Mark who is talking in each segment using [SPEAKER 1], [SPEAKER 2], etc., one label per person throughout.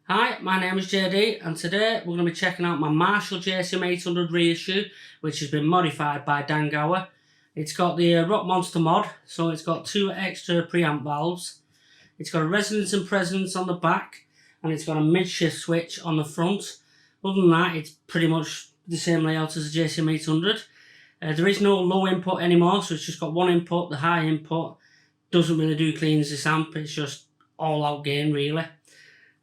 [SPEAKER 1] Hi, my name is JD and today we're going to be checking out my Marshall JSM 800 reissue, which has been modified by Gower. It's got the rockmonster mod, so it's got two extra preamp valves. It's got a resonance and presence on the back, and it's got a mid-shift switch on the front. Other than that, it's pretty much the same layout as the JSM 800. There is no low input anymore, so it's just got one input. The high input doesn't really do clean as this amp, it's just all out gain really.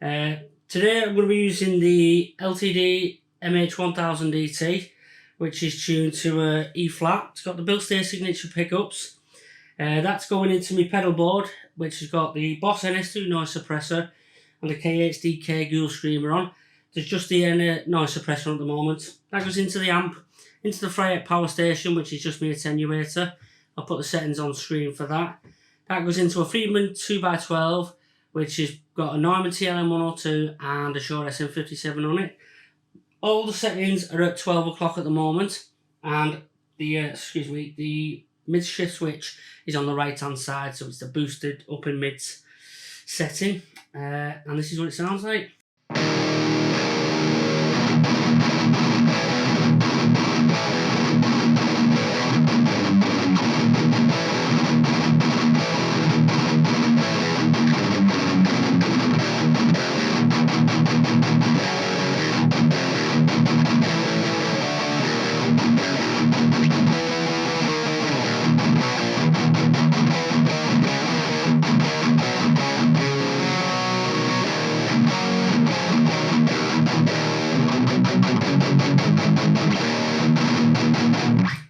[SPEAKER 1] Today I'm going to be using the LTD MH1000DT, which is tuned to E flat. It's got the Bill-Stay signature pickups. That's going into my pedal board, which has got the Boss NS2 noise suppressor and the KHDK Gower screamer on. There's just the noise suppressor at the moment. That goes into the amp, into the Fryette power station, which is just my attenuator. I'll put the settings on screen for that. That goes into a Friedman 2x12, which has got a Neumann TLM102 and a Shure SM57 on it. All the settings are at 12 o'clock at the moment, and the mid-shift switch is on the right hand side, so it's the boosted up and mids setting, and this is what it sounds like.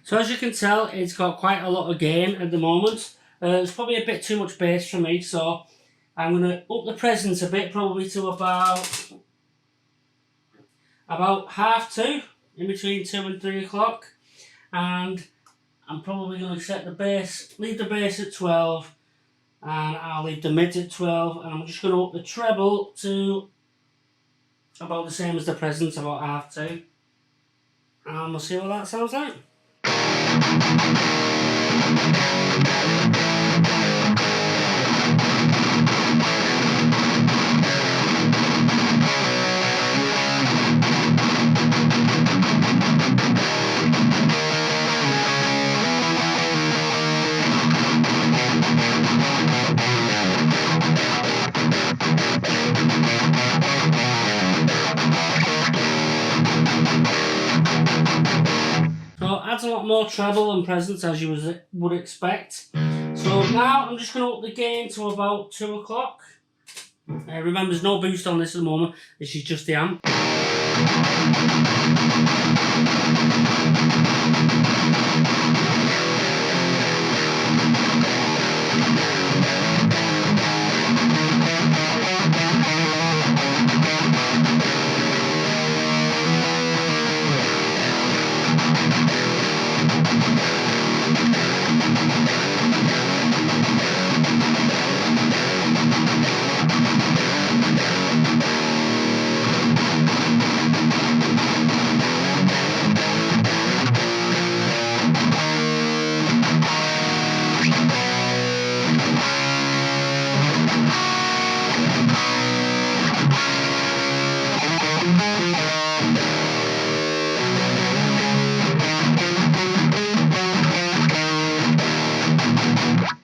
[SPEAKER 1] So as you can tell, it's got quite a lot of gain at the moment. It's probably a bit too much bass for me, so I'm going to up the presence a bit, probably to about 2:30, in between 2 and 3 o'clock. And I'm probably going to set the bass, leave the bass at 12, and I'll leave the mids at 12, and I'm just going to up the treble to about the same as the presence, about 2:30. And we'll see what that sounds like. So it adds a lot more treble and presence, as you would expect. So now I'm just going to up the gain to about 2 o'clock. Remember, there's no boost on this at the moment, this is just the amp.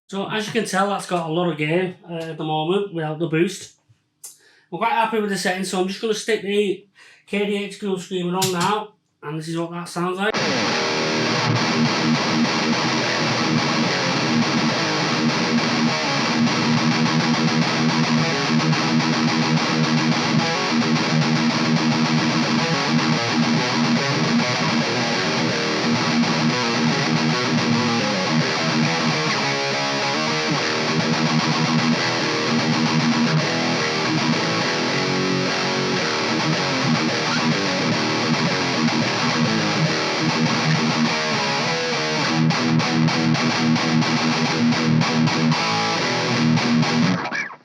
[SPEAKER 1] So as you can tell, that's got a lot of gain at the moment without the boost. I'm quite happy with the settings, so I'm just going to stick the KDH Gower screamer on now, and this is what that sounds like.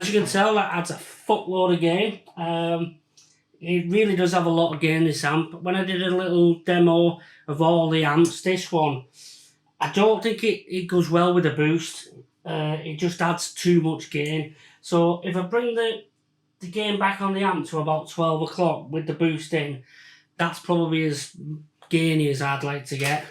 [SPEAKER 1] As you can tell, that adds a fuckload of gain. It really does have a lot of gain, this amp. When I did a little demo of all the amps, this one, I don't think it goes well with a boost. It just adds too much gain. So if I bring the the gain back on the amp to about 12 o'clock with the boost in, that's probably as gainy as I'd like to get.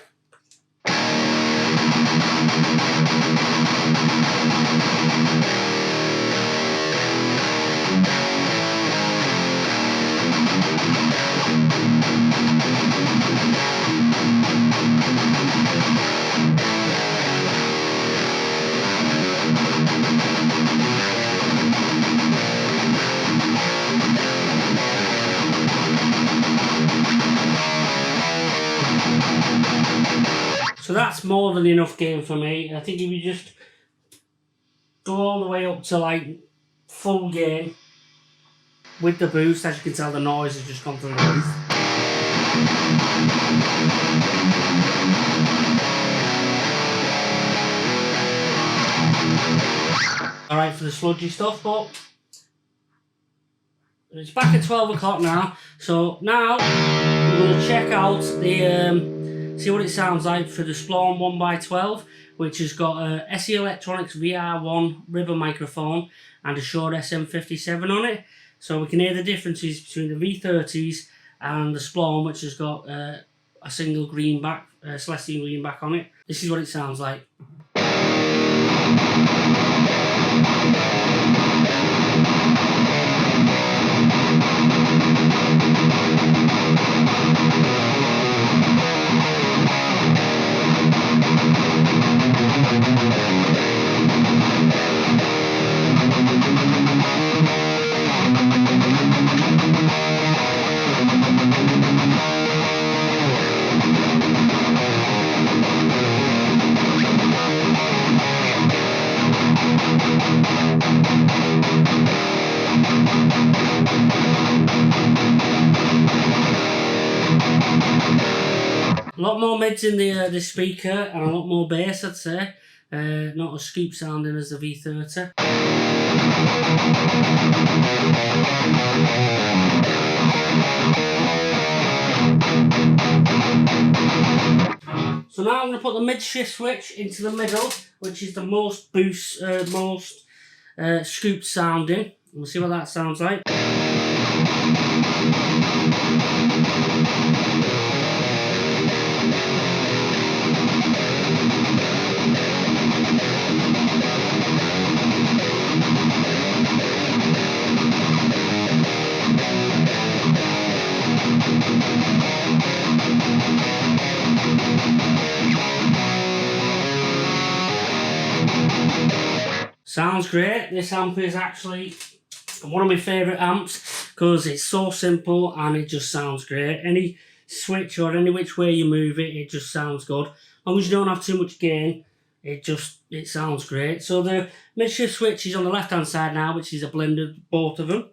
[SPEAKER 1] So that's more than enough gain for me. I think if you just go all the way up to like full gain with the boost, as you can tell the noise has just gone through the roof. Alright for the sludgy stuff, but it's back at 12 o'clock now. So now we're going to check out the, see what it sounds like for the Splunk 1x12, which has got a SE Electronics VR1 ribbon microphone and a Shure SM57 on it. So we can hear the differences between the V30s and the Splunk, which has got a single greenback, Celestial greenback on it. This is what it sounds like. A lot more mids in the speaker and a lot more bass, I'd say. Not as scoop sounding as the V30. So now I'm going to put the mid shift switch into the middle, which is the most boost, most scoop sounding. We'll see what that sounds like. Sounds great. This amp is actually one of my favourite amps because it's so simple and it just sounds great. Any switch or any which way you move it, it just sounds good. As long as you don't have too much gain, it sounds great. So the mid shift switch is on the left hand side now, which is a blend of both of them.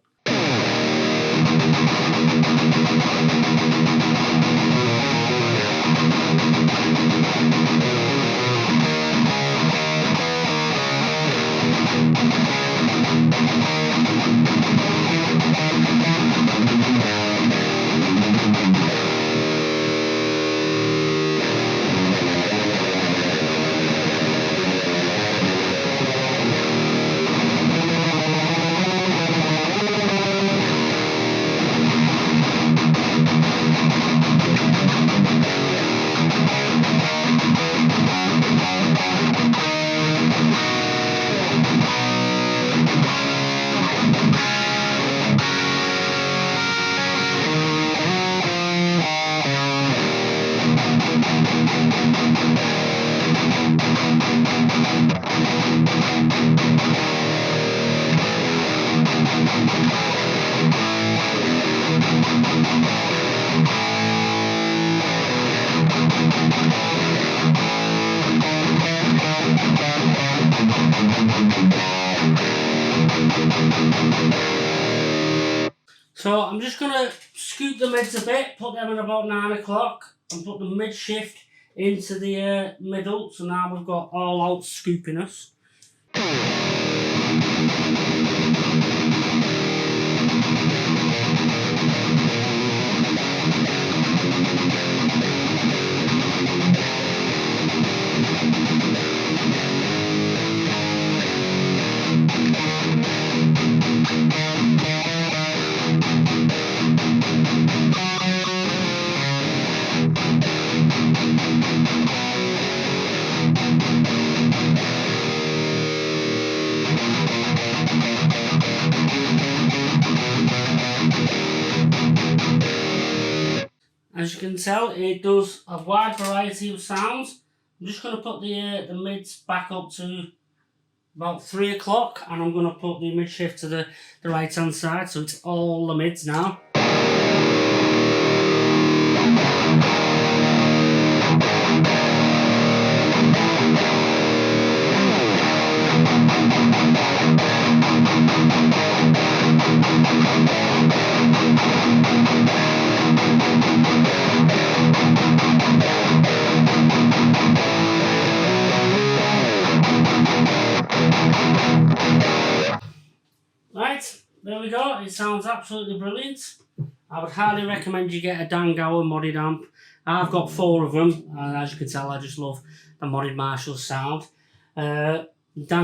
[SPEAKER 1] So I'm just going to scoop the mids a bit, put them at about 9 o'clock and put the mid shift into the middle. So now we've got all out scoopiness. as you can tell, it does a wide variety of sounds. I'm just going to put the mids back up to about 3 o'clock, and I'm going to put the mid shift to the right hand side, so it's all the mids now. Right, there we go. It sounds absolutely brilliant. I would highly recommend you get a Dan Gower modded amp. I've got 4 of them, and as you can tell, I just love the modded Marshall sound. Dan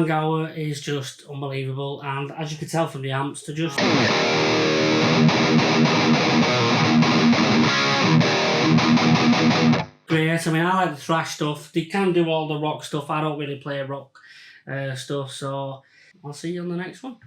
[SPEAKER 1] Gower is just unbelievable, and as you can tell from the amps, they're just great. I mean, I like the thrash stuff. They can do all the rock stuff. I don't really play rock stuff, so I'll see you on the next one.